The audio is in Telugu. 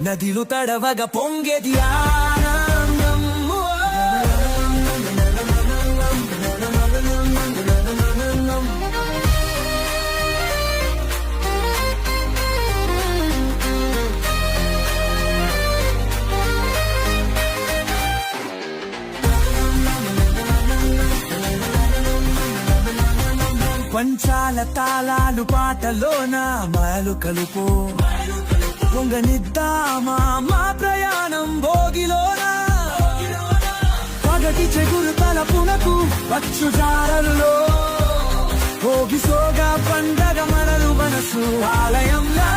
నదిలు తడవగా పొంగేది ఆనందం. పంచాల తాళాలు పాటలోన మాయలు కలుపు పొంగనిద్దామా మా ప్రయాణం భోగిలోన. పగటి చెగురు తలపునకు వచ్చుజారల్లో భోగి సోగా పండగ మనలు మనసు ఆలయంలా.